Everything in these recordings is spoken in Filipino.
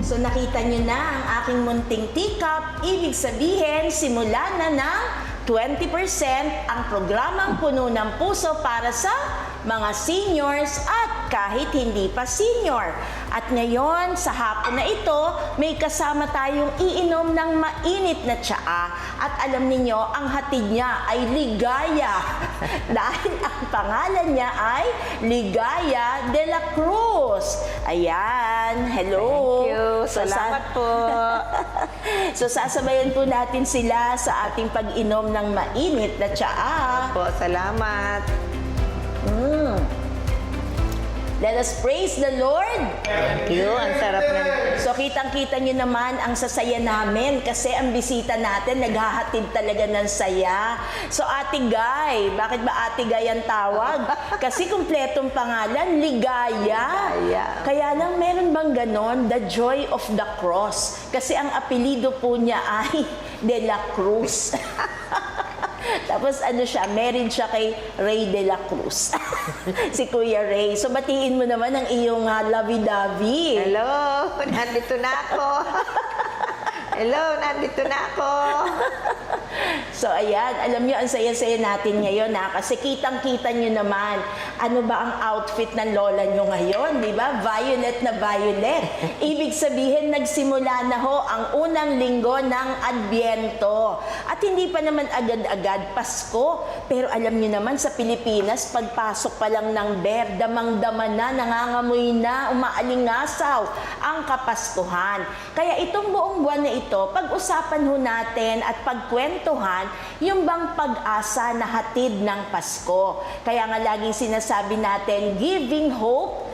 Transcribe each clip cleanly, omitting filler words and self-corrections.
So nakita nyo na ang aking munting teacup, ibig sabihin simula na ng 20% ang programang Puno ng Puso para sa mga seniors at kahit hindi pa senior. At ngayon, sa hapon na ito, may kasama tayong iinom ng mainit na tsaa. At alam ninyo, ang hatid niya ay ligaya. Dahil ang pangalan niya ay Ligaya de la Cruz. Ayan, hello. Thank you. Salamat po. So sasabayan po natin sila sa ating pag-inom ng mainit na tsaa. Po, salamat. Let us praise the Lord. Thank you. Ang sarap ng... So kitang-kita nyo naman ang sasaya namin kasi ang bisita natin naghahatid talaga ng saya. So Ate Guy, bakit ba Ate Guy ang tawag? Kasi kumpletong pangalan, Ligaya. Ligaya. Kaya lang meron bang ganon? The Joy of the Cross. Kasi ang apelido po niya ay De la Cruz. Tapos ano siya, married siya kay Ray de la Cruz. Si Kuya Ray. So batiin mo naman ang iyong lovey-dovey. Hello, nandito na ako. Hello, nandito na ako. So ayan, alam nyo, ang saya-saya natin ngayon kasi kitang-kita nyo naman ano ba ang outfit ng lola nyo ngayon, di ba? Violet na violet. Ibig sabihin, nagsimula na ho ang unang linggo ng Adbyento. At hindi pa naman agad-agad Pasko. Pero alam nyo naman, sa Pilipinas, pagpasok pa lang ng ber, damang-dama na, nangangamoy na, umaalingasaw ang Kapaskuhan. Kaya itong buong buwan na ito, pag-usapan ho natin at pagkwentuhan yung bang pag-asa na hatid ng Pasko. Kaya nga laging sinasabi natin, giving hope,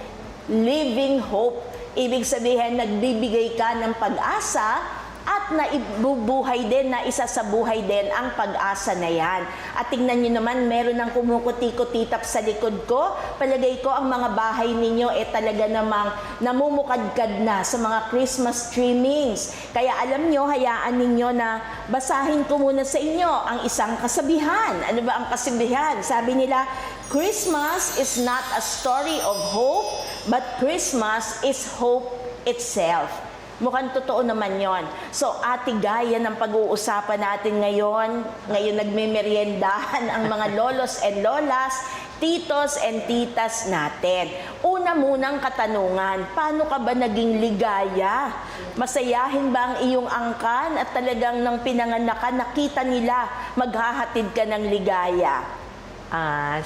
living hope. Ibig sabihin, nagbibigay ka ng pag-asa at naibubuhay din, na isa sa buhay din ang pag-asa na yan. At tingnan nyo naman, meron ng kumukuti-kutitap sa likod ko. Palagay ko ang mga bahay ninyo talaga namang namumukadkad na sa mga Christmas trimmings. Kaya alam nyo, hayaan ninyo na basahin ko muna sa inyo ang isang kasabihan. Ano ba ang kasabihan? Sabi nila, Christmas is not a story of hope, but Christmas is hope itself. Mukhang totoo naman yon. So, Ate Guy, yan ang pag-uusapan natin ngayon. Ngayon nagmemeryendahan ang mga lolos and lolas, titos and titas natin. Una munang katanungan, paano ka ba naging ligaya? Masayahin ba ang iyong angkan at talagang nang pinanganak ka, nakita nila maghahatid ka ng ligaya?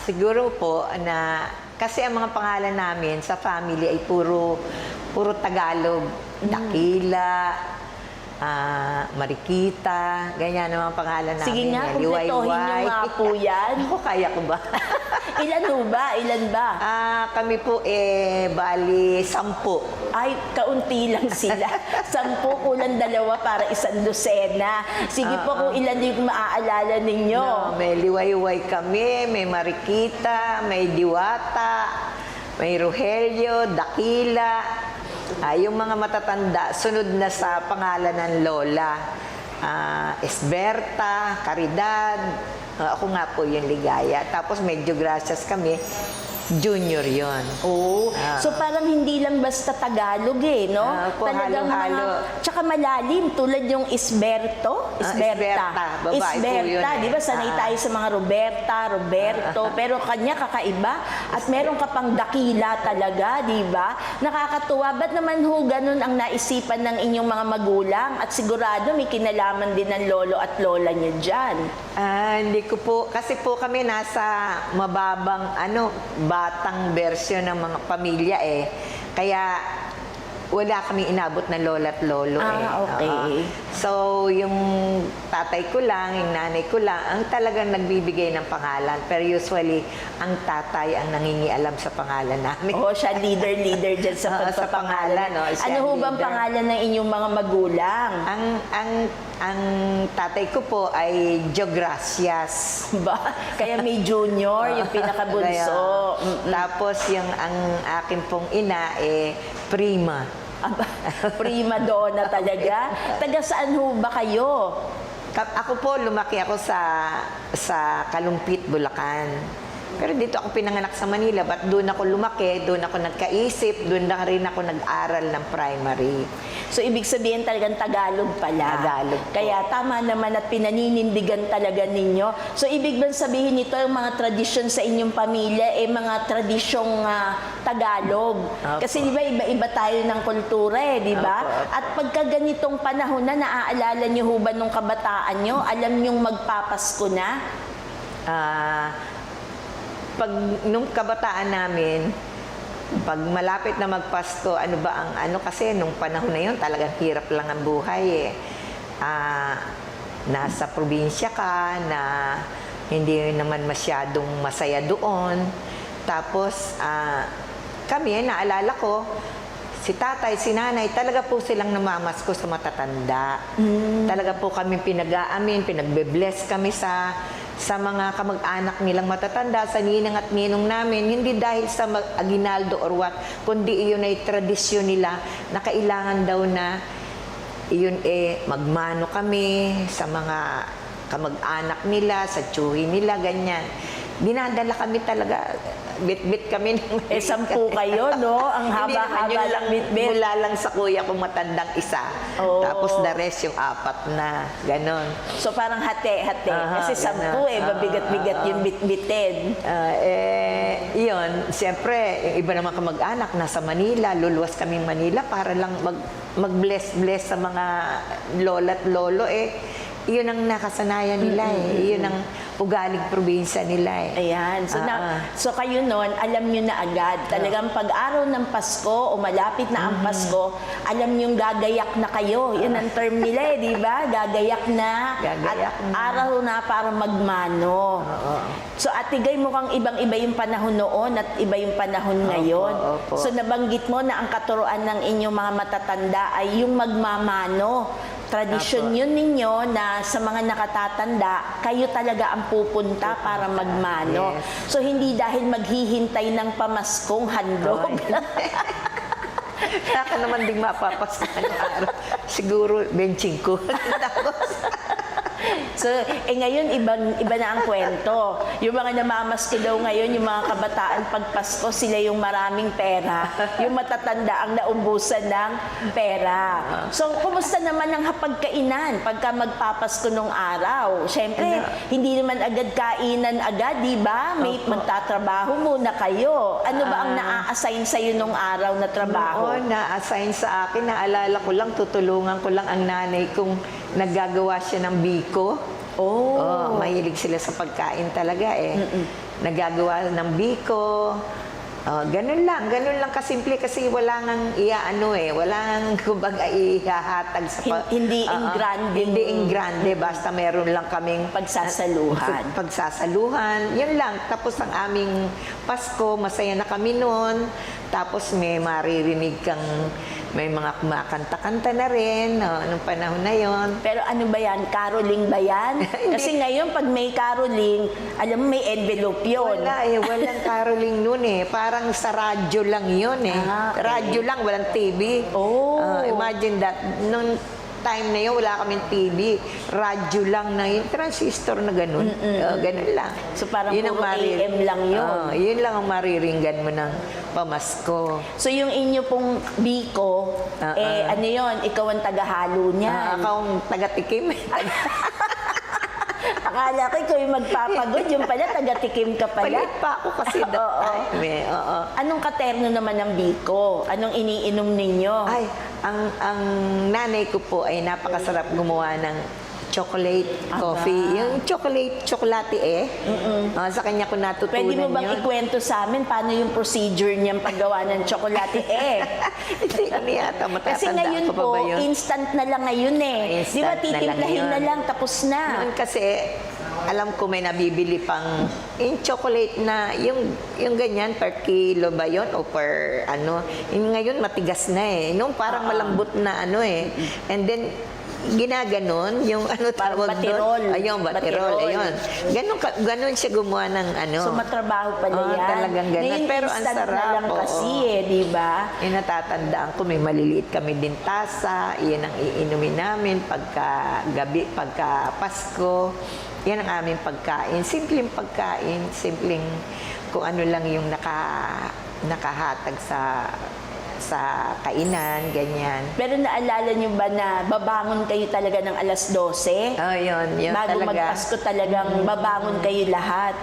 Siguro po na kasi ang mga pangalan namin sa family ay puro Tagalog. Dakila, Marikita, ganyan ang mga pangalan namin. Sige nga, kumpletohin nyo nga po yan. Ako, kaya ko ba? Ilan ho ba? Ilan ba? Kami po bali 10. Ay, kaunti lang sila. 10 kulang 2 para 1 dosena. Sige po kung ilan yung maaalala ninyo. No, may Liwayway kami, may Marikita, may Diwata, may Rogelio, Dakila. Yung mga matatanda, sunod na sa pangalan ng lola. Esberta, Caridad, ako nga po yung Ligaya. Tapos medyo gracias kami, junior yon. Oh, so parang hindi lang basta Tagalog no? Talagang halo-halo. Tsaka malalim, tulad yung Isberto. Isberta, babae po yun. Di ba? Sanay tayo sa mga Roberta, Roberto, pero kanya kakaiba. At meron ka pang Dakila talaga, di ba? Nakakatuwa. Ba't naman ho ganun ang naisipan ng inyong mga magulang? At sigurado may kinalaman din ng lolo at lola niyo dyan. Hindi ko po, kasi po kami nasa mababang, batang version ng mga pamilya Kaya wala kami inabot na lola at lolo Okay. So, yung tatay ko lang, yung nanay ko lang, ang talagang nagbibigay ng pangalan. Pero usually, ang tatay ang nangingialam sa pangalan namin. Siya leader dyan sa pagpapangalan. Ano ho bang pangalan ng inyong mga magulang? Ang tatay ko po ay Geogracias. Ba? Kaya may junior, yung pinakabunso. Tapos yung ang akin pong ina Prima. Prima donna talaga. Taga saan ho ba kayo? Ako po, lumaki ako sa Kalumpit, Bulacan. Pero dito ako pinanganak sa Manila, ba't doon ako lumaki, doon ako nagkaisip, doon na rin ako nag-aral ng primary. So, ibig sabihin talagang Tagalog pala. Tagalog po. Kaya tama naman at pinaninindigan talaga ninyo. So, ibig bang sabihin nito, yung mga tradisyon sa inyong pamilya, mga tradisyong Tagalog. Opo. Kasi di ba, iba-iba tayo ng kultura di ba? Opo, opo. At pagka ganitong panahon na, naaalala niyo ho ba nung kabataan niyo, alam niyong magpapasko na? Pag nung kabataan namin, pag malapit na magpasko, ano ba ang ano kasi nung panahon na yun talagang hirap lang ang buhay nasa probinsya ka na hindi naman masyadong masaya doon. Tapos kami, naalala ko, si tatay, si nanay, talaga po silang namamasko sa matatanda. Talaga po kami pinag-aamin, pinagbe-bless kami sa mga kamag-anak nilang matatanda, sa ninang at ninong namin, hindi dahil sa aginaldo or what, kundi iyon ay tradisyon nila na kailangan daw na iyon magmano kami sa mga kamag-anak nila, sa tsuhi nila, ganyan. Dinadala kami talaga, bit-bit kami ng 10 kayo, no? Ang haba-haba lang bit-bit. Mula lang sa kuya kong matandang isa. Oo. Tapos the rest yung 4 na, ganon. So, parang hati-hati. Kasi 10 ganon. mabigat-bigat yung bit-bitin. Iyon, siyempre, yung iba naman kamag-anak, nasa Manila, luluwas kaming Manila para lang mag-bless-bless sa mga lola't lolo iyon ang nakasanayan nila Iyon ang ugaling probinsya nila Ayan. So kayo noon, alam nyo na agad. Talagang pag-araw ng Pasko o malapit na ang Pasko, alam nyo gagayak na kayo. Yan ang term nila di ba? Gagayak na. Gagayak at na. araw na para magmano. So Ate Gay, mukhang ibang-iba yung panahon noon at iba yung panahon ngayon. Opo. So nabanggit mo na ang katuruan ng inyong mga matatanda ay yung magmamano. Tradisyon yun ninyo na sa mga nakatatanda, kayo talaga ang pupunta para magmano. Yes. So, hindi dahil maghihintay ng pamaskong handog. Kaya ka naman ding mapapasahan ng araw. Siguro, benching ko. So, ngayon, iba na ang kwento. Yung mga namamasko daw ngayon, yung mga kabataan pag Pasko, sila yung maraming pera. Yung matatanda ang naubusan ng pera. So, kumusta naman ang hapagkainan pagka magpapasko nung araw? Siyempre, hindi naman agad kainan agad, di ba? May magtatrabaho muna kayo. Ano ba ang naa-assign sa'yo nung araw na trabaho? Oo, na-assign sa akin. Naalala ko lang, tutulungan ko lang ang nanay kong naggagawa siya ng biko. Oh. Mahilig sila sa pagkain talaga Naggagawa ng biko. Ganun lang kasimple kasi wala nang wala nang kumbaga ihahatag sa Hindi engrande. Hindi engrande, basta meron lang kaming pagsasaluhan. Yun lang. Tapos ang aming Pasko, masaya na kami noon. Tapos may maririnig kang may mga kumakanta-kanta na rin nung panahon na yon. Pero ano ba yan? Caroling ba yan? Kasi ngayon, pag may caroling, alam mo, may envelope yun. Walang caroling noon Parang sa radyo lang yun Okay. Radyo lang, walang TV. Imagine that. Nung time na yun, wala kaming TV. Radyo lang na yung transistor na ganun. Ganun lang. So parang Yun ang puro AM lang yun. Yun lang ang mariringgan mo ng pamasko. So yung inyo pong biko, ano yun? Ikaw ang tagahalo niyan. Ako ang taga-tikim. Akala ko ikaw yung magpapagod, yung pala taga-tikim ka pala. Palit pa ako kasi that time. Anong katerno naman ng biko? Anong iniinom ninyo? Ay, ang nanay ko po ay napakasarap gumawa ng chocolate coffee. Yung chocolate sa kanya ko natutunan Pwede mo bang yun. ikwento sa amin paano yung procedure niyang paggawa ng tsokolate Hindi ko yata matatanda. Kasi ngayon ko pa po, ba yun? instant na lang ngayon Instant Di ba na lang titimplahin yun. na lang, tapos na. Noon kasi, alam ko may nabibili pang yung chocolate na, yung ganyan, per kilo ba yun? O per ano? Yung ngayon, matigas na Noong parang malambot na And then, ginaganon, yung tawag batirol. doon? Ayun, batirol. Ayun. Ganon siya gumawa ng So matrabaho pala yan. Talagang ganon. Ngayon, Pero ang instant sarap. na lang kasi di ba? Yung natatandaan ko, may maliliit kami din tasa. Iyan ang iinumin namin pagka gabi, pagka Pasko. Yan ang aming pagkain. Simpleng pagkain, simpleng kung ano lang yung nakahatag sa kainan, ganyan. Pero naalala niyo ba na babangon kayo talaga ng alas 12? Oh, yun Bago talaga. magpasko talagang babangon kayo lahat.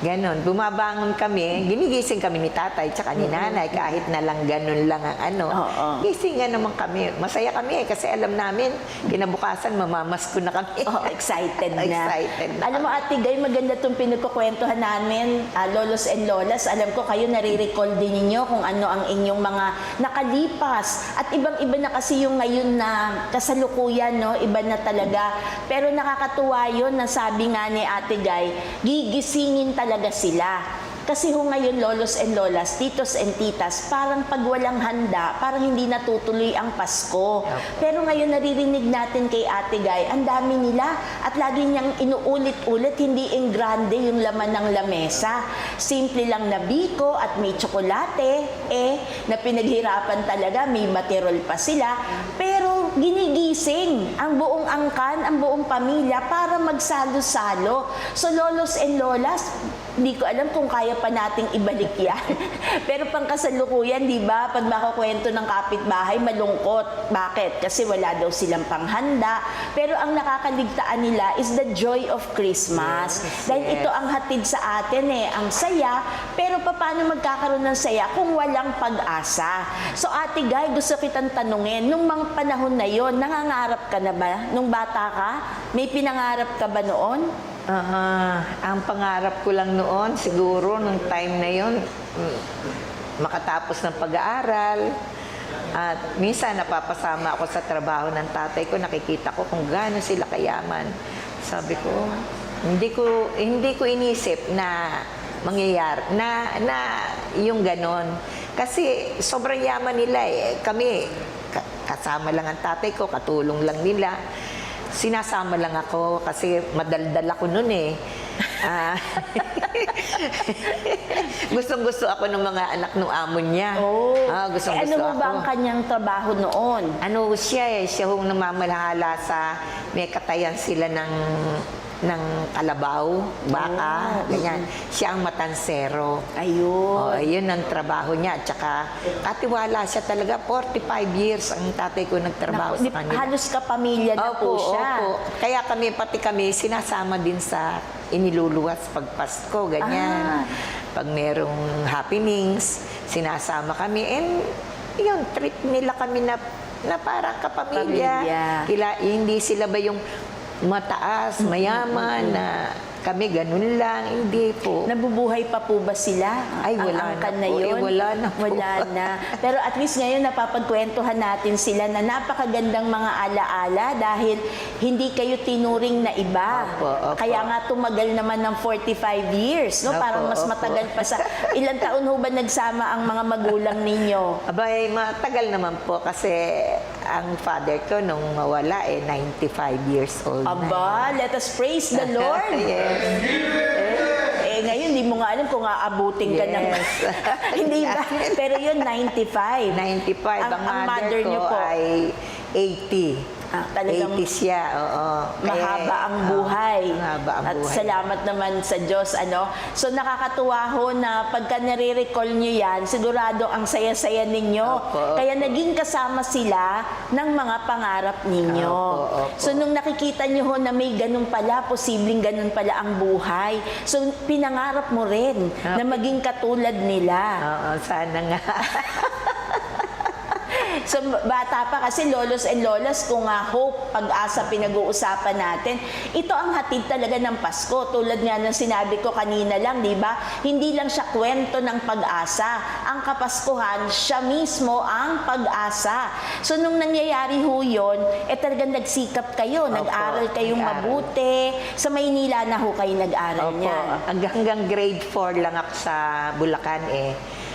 Ganon. Bumabangon kami, ginigising kami ni tatay tsaka ni nanay kahit na lang ganon lang ang ano. Oo. Gisingan naman kami. Masaya kami kasi alam namin kinabukasan mamamasko na kami. Oh, excited na. Excited na Alam mo, Ate Gay, maganda itong pinagkukwentuhan namin, Lolos and Lolas. Alam ko kayo nare-recall din ninyo kung ano ang inyong mga nakalipas. At ibang-iba na kasi yung ngayon na kasalukuyan, no? Iba na talaga. Pero nakakatuwa yun na sabi nga ni Ate Gay, gigisingin talaga sila. Kasi ngayon, lolos and lolas, titos and titas, parang pag walang handa, parang hindi natutuloy ang Pasko. Pero ngayon naririnig natin kay Ate Gay, ang dami nila at lagi niyang inuulit-ulit, hindi en grande yung laman ng lamesa. Simple lang na biko at may tsokolate, na pinaghirapan talaga, may materol pa sila. Pero ginigising ang buong angkan, ang buong pamilya para magsalo-salo. So lolos and lolas, hindi ko alam kung kaya pa nating ibalik yan. Pero pang kasalukuyan, di ba, pag makakwento ng kapitbahay, malungkot. Bakit? Kasi wala daw silang panghanda. Pero ang nakakaligtaan nila is the joy of Christmas. Dahil ito ang hatid sa atin ang saya. Pero paano magkakaroon ng saya kung walang pag-asa? So Ate Gay, gusto kitang tanungin, nung mga panahon na yon, nangangarap ka na ba? Nung bata ka? May pinangarap ka ba noon? Ang pangarap ko lang noon, siguro, nung time na yon, makatapos ng pag-aaral. At minsan napapasama ako sa trabaho ng tatay ko, nakikita ko kung gaano sila kayaman. Sabi ko, hindi ko inisip na mangyayari, na yung ganon. Kasi sobrang yaman nila Kami, kasama lang ang tatay ko, katulong lang nila. Sinasama lang ako kasi madaldal ako noon Gustong-gusto ako ng mga anak ng amo niya. Gustong-gusto ano mo ba ako. ang kanyang trabaho noon? Ano siya siya hong namamalahala sa may katayan sila ng kalabaw, baka, ganyan. Siya ang matansero. Ayun. Yun ang trabaho niya. At saka, katiwala siya talaga. 45 years ang tatay ko nagtrabaho sa kanila. Halos kapamilya na po siya. Opo. Kaya pati kami, sinasama din sa iniluluwas pag Pasko, ganyan. Pag merong happenings, sinasama kami. And yun, treat nila kami na parang kapamilya. Hindi sila ba yung mataas, mayaman, na kami ganun lang, hindi po. Nabubuhay pa po ba sila? Ay, wala Ang angkan na po. Wala na po. Wala na. Pero at least ngayon napapagkwentuhan natin sila na napakagandang mga alaala dahil hindi kayo tinuring na iba. Opo. Kaya nga tumagal naman ng 45 years, no? Parang mas matagal pa sa... Ilang taon ho ba nagsama ang mga magulang ninyo? Abay, matagal naman po kasi ang father ko nung mawala 95 years old Aba, let us praise the Lord. Yes. Ngayon, hindi mo nga alam kung aabutin ka ng... Hindi ba? Pero yun, 95. 95. Ang mother niyo ko po ay 80. Talagang 80 siya, oo. mahaba ang buhay. Mahaba ang At buhay. salamat naman sa Diyos, So nakakatuwa ho na pagka nare-recall nyo yan, sigurado ang saya-saya ninyo. Opo. Kaya naging kasama sila ng mga pangarap ninyo. Opo. So nung nakikita nyo ho na may ganun pala, posibleng ganun pala ang buhay. So pinangarap mo rin na maging katulad nila. Oo, sana nga. So, bata pa kasi lolos and lolas, kung hope, pag-asa pinag-uusapan natin, ito ang hatid talaga ng Pasko. Tulad nga ng sinabi ko kanina lang, di ba? Hindi lang siya kwento ng pag-asa. Ang Kapaskuhan, siya mismo ang pag-asa. So, nung nangyayari ho yun, talagang nagsikap kayo, nag-aral kayong mabuti. Sa Maynila na ho kayo nag-aral niyan. Hanggang grade 4 lang ako sa Bulacan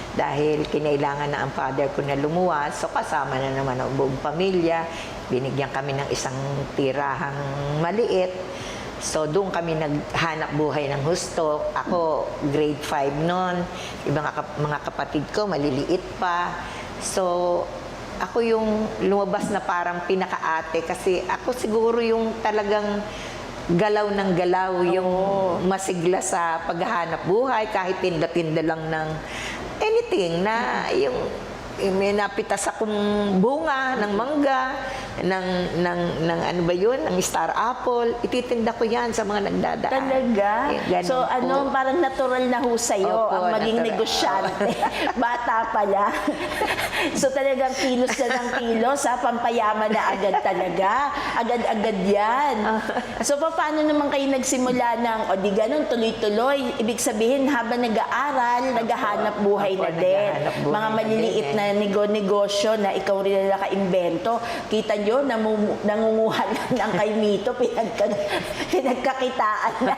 dahil kinailangan na ang father ko na lumuwas. So kasama na naman ang buong pamilya. Binigyan kami ng isang tirahang maliit. So doon kami naghanap buhay ng husto. Ako grade 5 noon. Ibang mga kapatid ko maliliit pa. So ako yung lumabas na parang pinaka-ate kasi ako siguro yung talagang galaw ng galaw, yung masigla sa paghahanap buhay, kahit tinda-tinda lang ng anything na yung may napitas akong bunga ng mangga, ng ano ba yun, ng star apple, ititinda ko yan sa mga nagdadaan. Talaga? Ganun So po. parang natural na ho sa'yo Opo, ang maging natural. negosyante. Bata pa lang. So talagang kilos na ng kilos, pampayaman na agad talaga. Agad-agad yan. So paano naman kayo nagsimula ng, o di ganun, tuloy-tuloy? Ibig sabihin, habang nag-aaral, naghahanap buhay Opo, na din. naghahanap buhay Mga na maliliit din, na negosyo na ikaw rin na naka-imbento. Kita nyo, nangunguha lang ng kay Mito, pinagkakitaan na.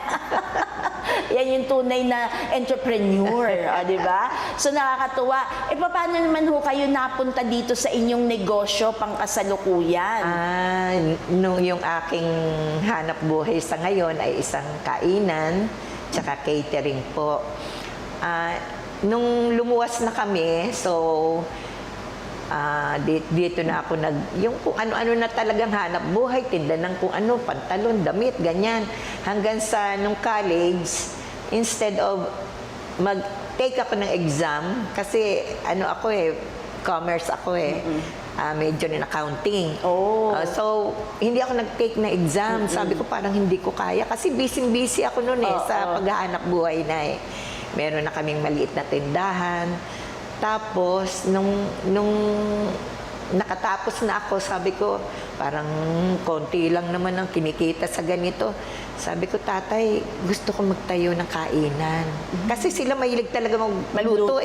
Yan yung tunay na entrepreneur, di ba? So nakakatuwa. Paano naman ho kayo napunta dito sa inyong negosyo pangkasalukuyan? Yung aking hanap buhay sa ngayon ay isang kainan, tsaka catering po. Nung lumuwas na kami, so dito na ako yung kung ano-ano na talagang hanap buhay, tinda ng kung ano, pantalon, damit, ganyan. Hanggang sa nung college, instead of mag-take ako ng exam, kasi commerce ako major in accounting. So, hindi ako nag-take na exam. Sabi ko parang hindi ko kaya kasi busy ako noon sa paghahanap buhay na Meron na kaming maliit na tindahan. Tapos, nung nakatapos na ako, sabi ko, parang konti lang naman ang kinikita sa ganito. Sabi ko, tatay, gusto ko magtayo ng kainan. Kasi sila mahilig talaga magluto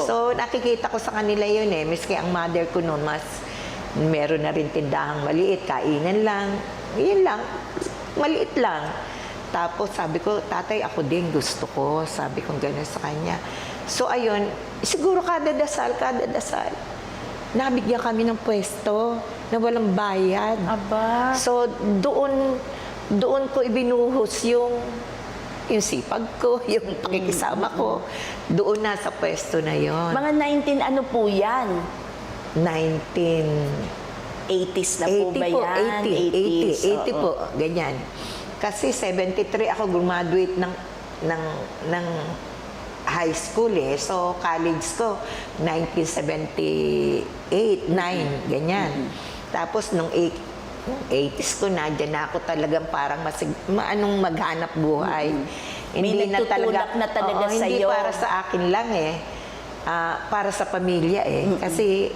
So, nakikita ko sa kanila yun Miski ang mother ko noon, meron na rin tindahang maliit, kainan lang. Yun lang, maliit lang. Tapos sabi ko, tatay, ako din gusto ko. Sabi ko gano'n sa kanya. So, ayun, siguro kada dasal, nabigyan kami ng pwesto na walang bayad. Aba. So, doon ko ibinuhos yung sipag ko, yung pakikisama ko. Doon na sa pwesto na yon. Mga 19 ano po yan? 80s na po ba yan? 80 po, ganyan. Kasi 73 ako graduate ng high school So, college ko, 1978, 9, ganyan. Tapos, nung 80s ko, nandiyan na ako talagang parang maghanap buhay. May nagtutulak na talaga hindi sa'yo. para sa akin lang para sa pamilya Kasi,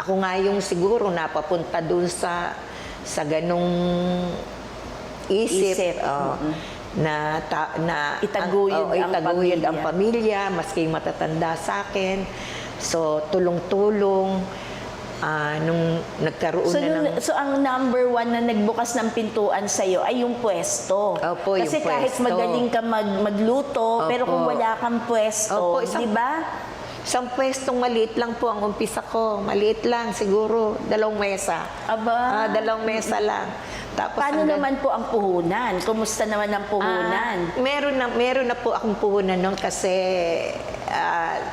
ako nga yung siguro napapunta dun sa ganung isip. Na itaguyod ang pamilya, maski matatanda sa akin. So, tulong-tulong. Nung nagkaroon So, ang number one na nagbukas ng pintuan sa'yo ay yung pwesto. Opo, yung Kasi kahit pwesto. magaling ka magluto, pero kung wala kang pwesto, di ba? Isang pwestong maliit lang po ang umpisa ko. Maliit lang, siguro. 2 mesa. Aba. 2 mesa lang. Tapos Paano naman po ang puhunan? Kumusta naman ang puhunan? Meron na po akong puhunan noon kasi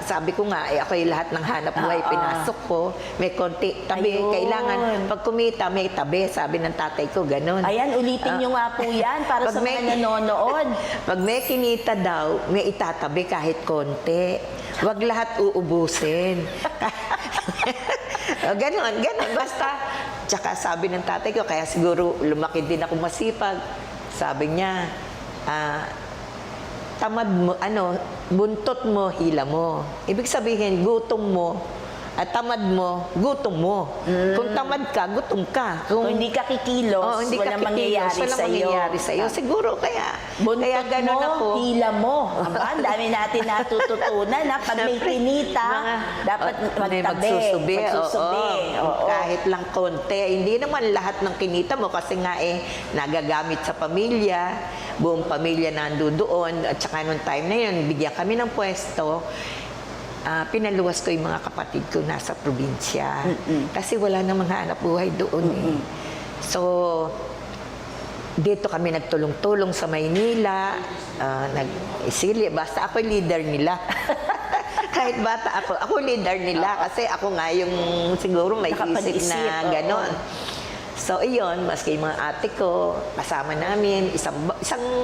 sabi ko nga, ako yung lahat ng hanap buhay pinasok ko. May konti tabi. Ayun. Kailangan, pag kumita, may tabi. Sabi ng tatay ko, ganun. Ayan, ulitin nyo nga po yan para sa mga nanonood. Pag may kinita daw, may itatabi kahit konti. Huwag lahat uubusin. Ganon. Basta, tsaka sabi ng tatay ko, kaya siguro lumaki din ako masipag. Sabi niya, tamad mo, buntot mo, hila mo. Ibig sabihin, gutom mo, at tamad mo, gutom mo. Kung tamad ka, gutom ka. Kung hindi ka kikilos, walang mangyayari sa'yo. Siguro kaya Buntot ganun mo, ako. hila mo. Aba, ang dami natin natututunan. Pag may kinita, dapat magtabi. Magsusubi. Oo. Kahit lang konti. Hindi naman lahat ng kinita mo kasi nga nagagamit sa pamilya. Buong pamilya nandoon. At saka nung time na yun, bigyan kami ng pwesto. Pinaluwas ko yung mga kapatid ko nasa probinsya. Kasi wala namang hanap buhay doon So, dito kami nagtulong-tulong sa Maynila. Nag-isili. Basta ako leader nila. Kahit bata ako leader nila. Kasi ako nga yung siguro may isip na gano'n. So, iyon, maski yung mga ate ko, kasama namin, isang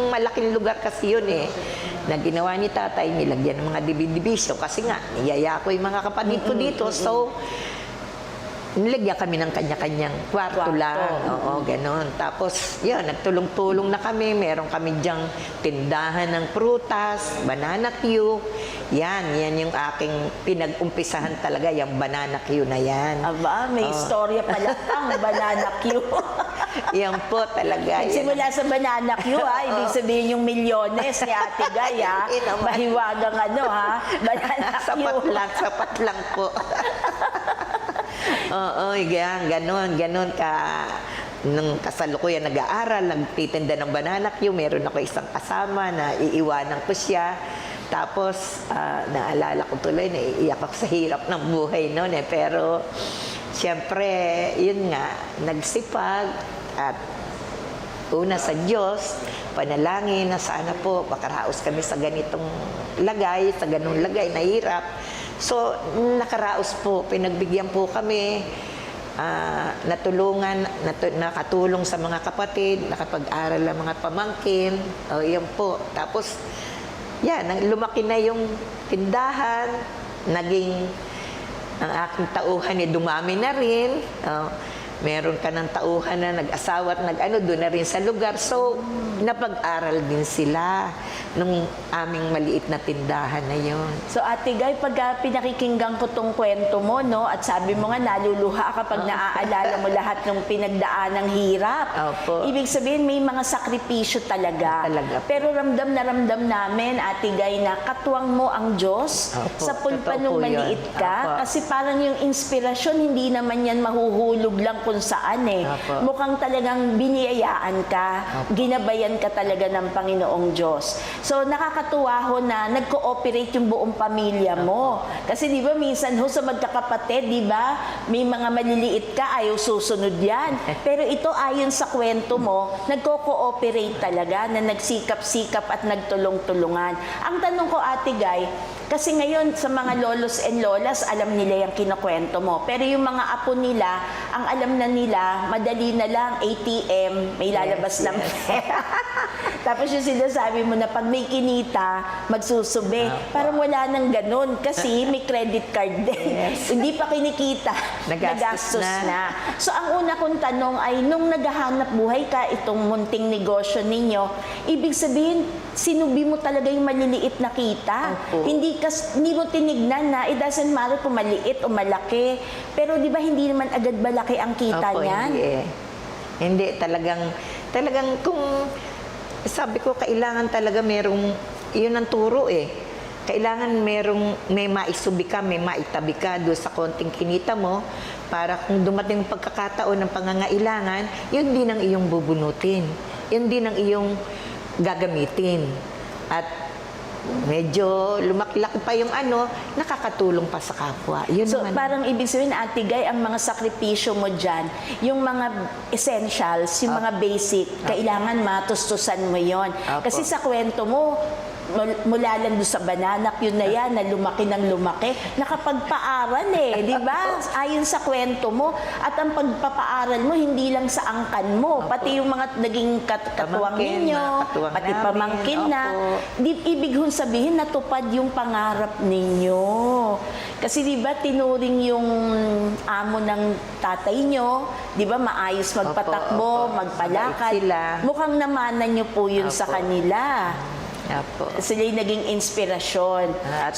malaking lugar kasi yun eh, na ginawa ni tatay, nilagyan ng mga division kasi nga, niyaya ko yung mga kapatid ko dito. So, nilagyan kami ng kanya-kanyang kwarto lang. Oo, ganon. Tapos, yun, nagtulong-tulong na kami. Meron kami dyang tindahan ng prutas, banana Q. Yan yung aking pinag-umpisahan talaga, yung banana Q na yan. Aba, may istorya pala ang banana Q. Yan po talaga. Simula sa banana Q, ibig sabihin yung milyones ni Ate Guy, ha? Mahiwagang banana Q. Sapat lang po. Oo, ganon ka. Nung kasalukuyan nag-aaral, nagtitinda ng banana Q, meron ako isang kasama na iiwanan ko siya. Tapos, naalala ko tuloy, naiiyak ako sa hirap ng buhay noon eh. Pero, siyempre, yun nga, nagsipag at una sa Diyos, panalangin na sana po makaraos kami sa ganitong lagay, sa ganung lagay na hirap. So, nakaraos po, pinagbigyan po kami, natulungan, nakatulong sa mga kapatid, nakapag-aral ang mga pamangkin, yan po. Tapos, lumaki na yung tindahan, naging ang aking tauhan dumami na rin. Meron ka ng tauhan na nag-asawa at doon na rin sa lugar. So, napag-aral din sila nung aming maliit na tindahan na yon. So, Ate Guy, pag pinakikinggan ko tong kwento mo, no, at sabi mo nga, naluluha kapag naaalala mo lahat ng pinagdaan ng hirap. Opo. Ibig sabihin, may mga sakripisyo talaga. Pero ramdam na ramdam namin, Ate Guy, na katuwang mo ang Diyos. Opo, sa pulpa totoo nung po maliit yun. ka. Opo. Kasi parang yung inspirasyon, hindi naman yan mahuhulog lang kung saan eh. Opo. Mukhang talagang biniyayaan ka, Opo. ginabayan ka talaga ng Panginoong Diyos. So, nakakatuwa ho na nag-cooperate yung buong pamilya mo. Kasi di ba, minsan ho sa magkakapatid, di ba, may mga maliliit ka, ayaw susunod yan. Pero ito, ayon sa kwento mo, nagko-cooperate talaga, na nagsikap-sikap at nagtulong-tulungan. Ang tanong ko, Ate Guy, kasi ngayon sa mga lolos and lolas, alam nila yung kinukwento mo. Pero yung mga apo nila, ang alam na nila, madali na lang, ATM, may lalabas lang pera. Tapos yung sinasabi mo na pag may kinita, magsusubi. Parang wala nang ganun kasi may credit card din. Hindi pa kinikita, nagastos na. So ang una kong tanong ay, nung naghahanap buhay ka, itong munting negosyo ninyo, ibig sabihin, sinubi mo talaga yung maliliit na kita. Hindi mo tinignan na it doesn't matter kung maliit o malaki. Pero di ba hindi naman agad malaki ang kita niyan? Hindi eh. Hindi, talagang kung sabi ko, kailangan talaga merong, yun ang turo eh. Kailangan may maisubi ka, may maitabi ka doon sa konting kinita mo para kung dumating pagkakataon ng pangangailangan, yun din ang iyong bubunutin. Yun din ang iyong gagamitin. At medyo lumaki-laki pa yung nakakatulong pa sa kapwa. Yun So, naman. parang ibig sabihin, Ate Guy, ang mga sakripisyo mo dyan, yung mga essentials, yung mga basic, kailangan matustusan mo yon. Kasi sa kwento mo, mula lang doon sa banana, yun na yan, na lumaki ng lumaki, nakapagpaaral eh, di ba? Ayon sa kwento mo. At ang pagpapaaral mo, hindi lang sa angkan mo, pati yung mga naging katuwang ninyo, pati pamangkin na. Ibig hong sabihin, natupad yung pangarap ninyo. Kasi di ba, tinuring yung amo ng tatay nyo, di ba, maayos magpatakbo, magpalakad. Mukhang namanan nyo po yun sa kanila. Sila yung naging inspirasyon. At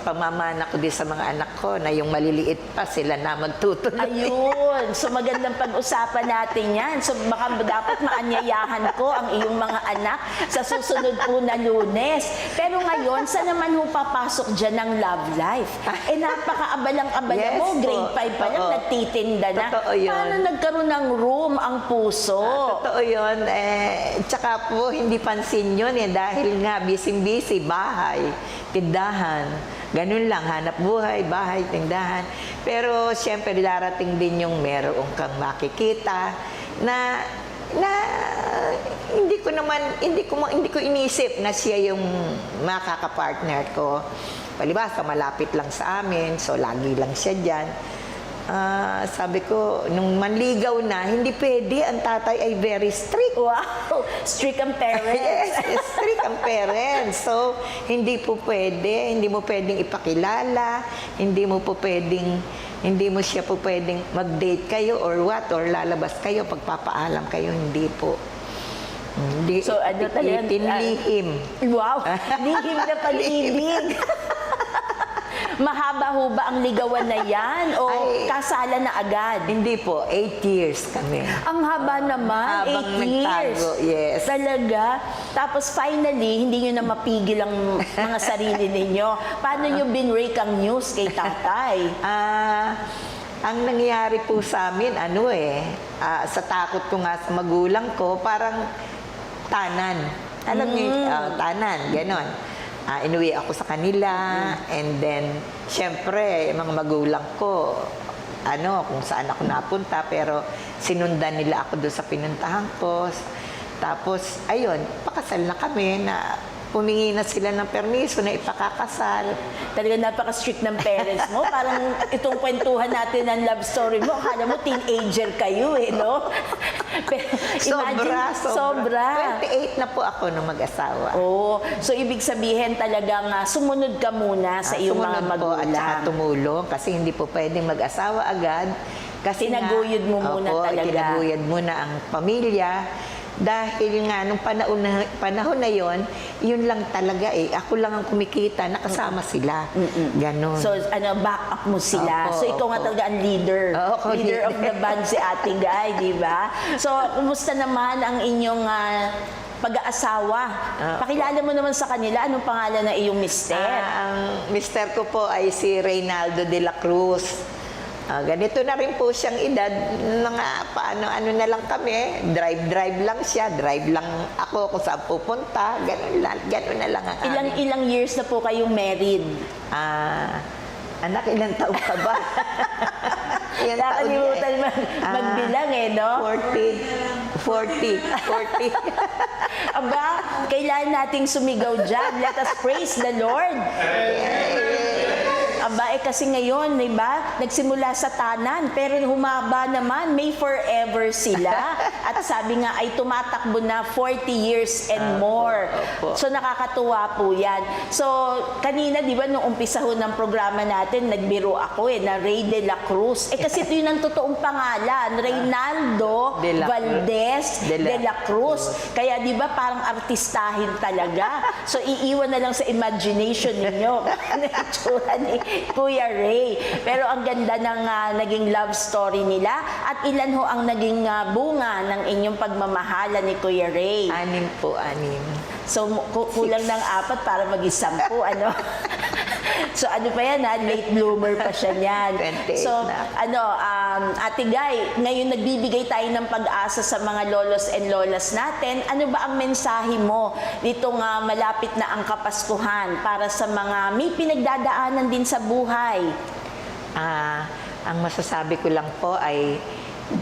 pamamana ko din sa mga anak ko na yung maliliit pa sila na magtutuloy. Ayun. So magandang pag-usapan natin yan. So baka dapat maanyayahan ko ang iyong mga anak sa susunod po na Lunes. Pero ngayon, saan naman ho papasok dyan ng love life? Napaka-abalang-abala mo. Grade 5 pa lang, nagtitinda na. Totoo yun. Paano nagkaroon ng room ang puso? Totoo yun. Tsaka po, hindi pansin yun dahil nga busy-busy, bahay, tindahan. Ganun lang, hanap buhay, bahay, tindahan. Pero siyempre darating din yung meron kang makikita na hindi ko inisip na siya yung makakapartner ko. Palibhasa, malapit lang sa amin, so lagi lang siya dyan. sabi ko, nung manligaw na, hindi pwede, ang tatay ay very strict. Wow! Strict ang parents. Yes, strict ang parents. So, hindi po pwede, hindi mo pwedeng ipakilala, hindi mo siya po pwedeng mag-date kayo or what, or lalabas kayo, pagpapaalam kayo, hindi po. Hindi, So, ano talaga? tinlihim. Wow! Lihim na pag-ibig. Mahaba ho ba ang ligawan na yan? O Ay. kasala na agad? Hindi po, 8 years kami. Ang haba naman, Habang 8 years. nagtago, yes. Talaga? Tapos finally, hindi nyo na mapigil ang mga sarili ninyo. Paano nyo binrake ang news kay tatay? Ang nangyari po sa amin, sa takot ko nga sa magulang ko, parang tanan. Alam niyo, tanan, ganon. Inuwi ako sa kanila, and then, syempre, mga magulang ko, kung saan ako napunta, pero sinundan nila ako doon sa pinuntahan ko. Tapos, ayun, pakasal na kami na humingi na sila ng permiso na ipakakasal. Talaga napaka-strict ng parents mo. Parang itong kwentuhan natin ng love story mo, akala mo teenager kayo no? Pero sobra. 28 na po ako nung mag-asawa. Oh, so ibig sabihin talagang sumunod ka muna sa iyong mga Sumunod po at saka magulang. tumulong kasi hindi po pwedeng mag-asawa agad. Kasi Tinaguyod mo muna talaga. Tinaguyod muna ang pamilya. Dahil nga, nung panahon na yon, yun lang talaga Ako lang ang kumikita, nakasama sila. Ganon. So, back up mo sila. Opo, So, ikaw nga opo. talaga ang leader. Oo, Leader of the band si Ate Guy, di ba? So, kumusta naman ang inyong pag-aasawa? Pakilala mo naman sa kanila, anong pangalan ng iyong mister? Ang mister ko po ay si Reynaldo de la Cruz. Ganito na rin po siyang edad, mga paano-ano na lang kami, drive lang siya, drive lang ako kung saan pupunta, ganun na lang ang Ilang years na po kayong married? Anak, ilang taon ka ba? Ilang taon Nakalimutan magbilang no? 40. Aba, kailangan nating sumigaw dyan. Let us praise the Lord. Aba, kasi ngayon, di ba, nagsimula sa tanan, pero humaba naman, may forever sila. At sabi nga ay tumatakbo na 40 years and more. So, nakakatuwa po yan. So, kanina, di ba, nung umpisa ho ng programa natin, nagbiro ako na Ray de la Cruz. Kasi ito yun ang totoong pangalan, Reynaldo Valdez de la Cruz. Kaya, di ba, parang artistahin talaga. So, iiwan na lang sa imagination ninyo. Ano yung itsura ni Kuya Ray. Pero ang ganda ng naging love story nila. At ilan ho ang naging bunga ng inyong pagmamahala ni Kuya Ray? 6 po. So, kulang ng 4 para maging 10, ano? So, ano pa yan, late bloomer pa siya niyan. 28 So, na. Ate Guy, ngayon nagbibigay tayo ng pag-asa sa mga lolos and lolas natin. Ano ba ang mensahe mo nitong malapit na ang Kapaskuhan para sa mga may pinagdadaanan din sa buhay? Ang masasabi ko lang po ay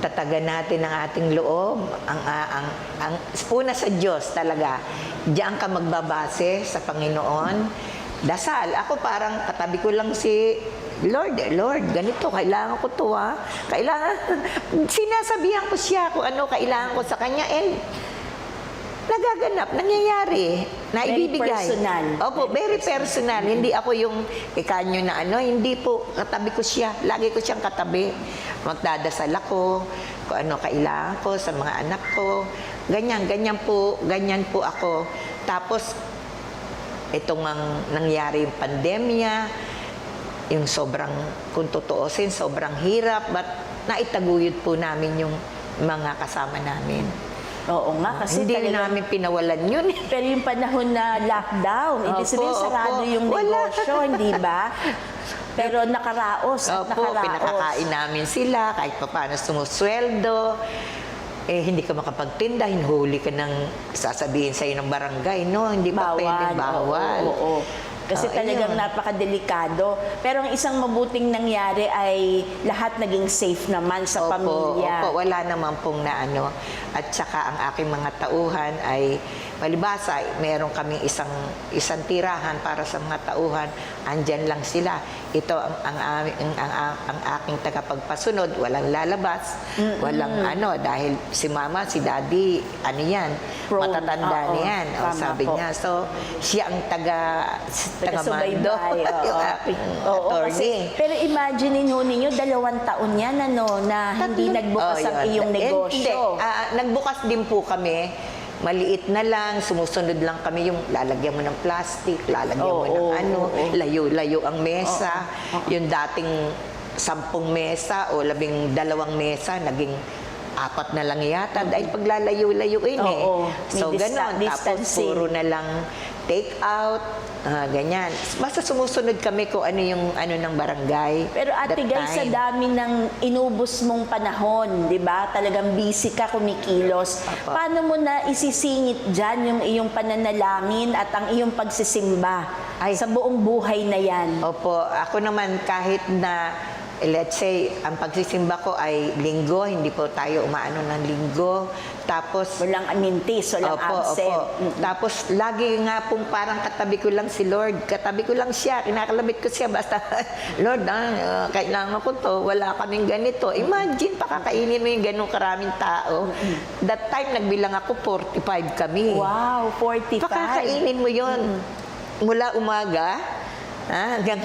tatagan natin ang ating loob, ang una sa Diyos talaga. Diyan ka magbabase sa Panginoon. Dasal. Ako parang katabi ko lang si Lord, ganito, kailangan ko to Kailangan, sinasabihan ko siya kung ano kailangan ko sa Kanya and nagaganap, nangyayari, naibibigay. Very personal. Opo, very personal. Hindi ako yung ikanyo na hindi po, katabi ko siya. Lagi ko siyang katabi. Magdadasal ako, kung ano kailangan ko sa mga anak ko. Ganyan po ako. Tapos, itong nangyari yung pandemya, yung kung tutuusin, sobrang hirap, but naitaguyod po namin yung mga kasama namin. Oo nga, kasi Hindi talagang- namin pinawalan yun. Pero yung panahon na lockdown, ibig sabihin Opo, sarado opo. yung Wala. negosyo, hindi ba? Pero nakaraos at Opo, nakaraos. pinakakain namin sila, kahit pa paano sumusweldo. Hindi ka makapagtinda, hinhuli ka ng sasabihin sa'yo ng barangay, no? Hindi pa pwede, bawal. Oo. Kasi talagang Ayun. napakadelikado. Pero ang isang mabuting nangyari ay lahat naging safe naman sa pamilya. Opo, wala naman pong naano. At saka ang aking mga tauhan ay palibasa, meron kaming isang tirahan para sa mga tauhan. Andyan lang sila. Ito ang aking tagapagpasunod, walang lalabas, walang dahil si mama, si daddy, ano yan, Prone. matatanda Oo, niyan. O, tama sabi po. niya. So, siya ang taga-mando. Taga-subaybay, yung oo. aking Oo, attorney. pero imaginein ho ninyo, 2 taon yan, na hindi nagbukas ang yun. iyong Hindi. negosyo. Nagbukas din po kami. Maliit na lang, sumusunod lang kami yung lalagyan mo ng plastic, lalagyan mo ng layo-layo ang mesa. Yung dating 10 mesa o 12 mesa, naging 4 na lang yata dahil paglalayo-layuin eh. Oo. So, May ganon. Tapos distancing. puro na lang take out, ganyan. Basta sumusunod kami kung ano yung ng barangay. Pero Ate that Guy, sa time. dami ng inubos mong panahon, di ba? Talagang busy ka, kumikilos. Apo. Paano mo na isisingit dyan yung iyong pananalangin at ang iyong pagsisimba Ay. sa buong buhay na yan? Opo, ako naman kahit na let's say, ang pagsisimba ko ay linggo, hindi po tayo umaano ng linggo. Tapos, Walang amintis, walang absent. Tapos, lagi nga pong parang katabi ko lang si Lord. Katabi ko lang siya, kinakalabit ko siya. Basta, Lord, kailangan ko to, wala kaming ganito. Imagine, pakakainin mo yung ganong karaming tao. That time, nagbilang ako, 45 kami. Wow, 45. Pakakainin mo yon mula umaga hanggang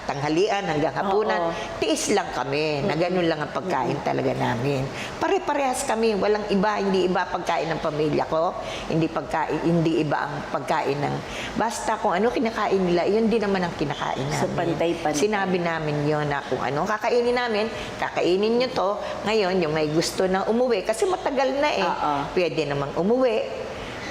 tanghalian, hanggang hapunan. Oo. Tiis lang kami. Na ganun lang ang pagkain talaga namin. Pare-parehas kami. Walang iba, hindi iba pagkain ng pamilya ko. Hindi iba ang pagkain ng... Basta kung ano kinakain nila, yun din naman ang kinakain namin. So, pantay-pantay. Sinabi namin yun na kung ano kakainin namin, kakainin nyo to. Ngayon, yung may gusto na umuwi, kasi matagal na eh. Oo. Pwede namang umuwi.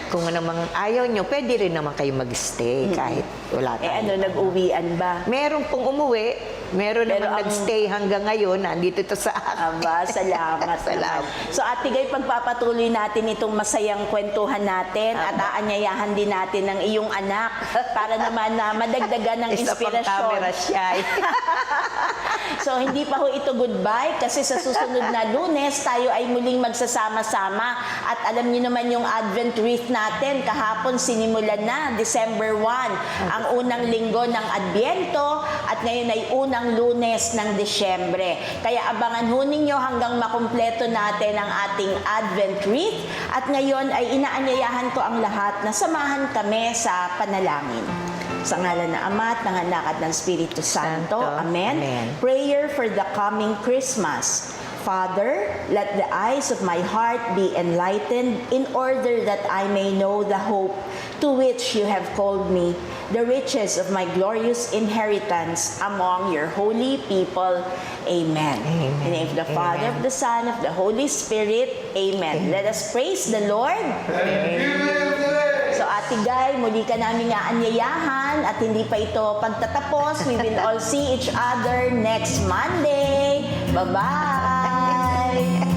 Kung namang ayaw nyo, pwede rin naman kayo mag-stay kahit wala tayo. Nag-uwian ba? Meron pong umuwi, meron Pero naman nag-stay hanggang ngayon, nandito to sa akin. Aba, salamat. Salamat. So Ate Guy, pagpapatuloy natin itong masayang kwentuhan natin at aanyayahan din natin ng iyong anak para naman na madagdagan ng Isa pang inspirasyon. camera siya. So hindi pa ho ito goodbye kasi sa susunod na Lunes tayo ay muling magsasama-sama at alam niyo naman yung Advent wreath natin kahapon sinimulan na December 1 ang unang linggo ng Adbyento at ngayon ay unang Lunes ng Disyembre. Kaya abangan ho ninyo hanggang makumpleto natin ang ating Advent wreath at ngayon ay inaanyayahan ko ang lahat na samahan kami sa panalangin. Sa ngalan ng Ama at ng Anak at ng Espiritu Santo. Amen. Amen. Prayer for the coming Christmas. Father, let the eyes of my heart be enlightened in order that I may know the hope to which you have called me, the riches of my glorious inheritance among your holy people. Amen. Amen. In the name of the Father, of the Son, of the Holy Spirit. Amen. Let us praise the Lord. So Ate Guy, muli ka namin aanyayahan at hindi pa ito pagtatapos. We will all see each other next Monday. Bye-bye!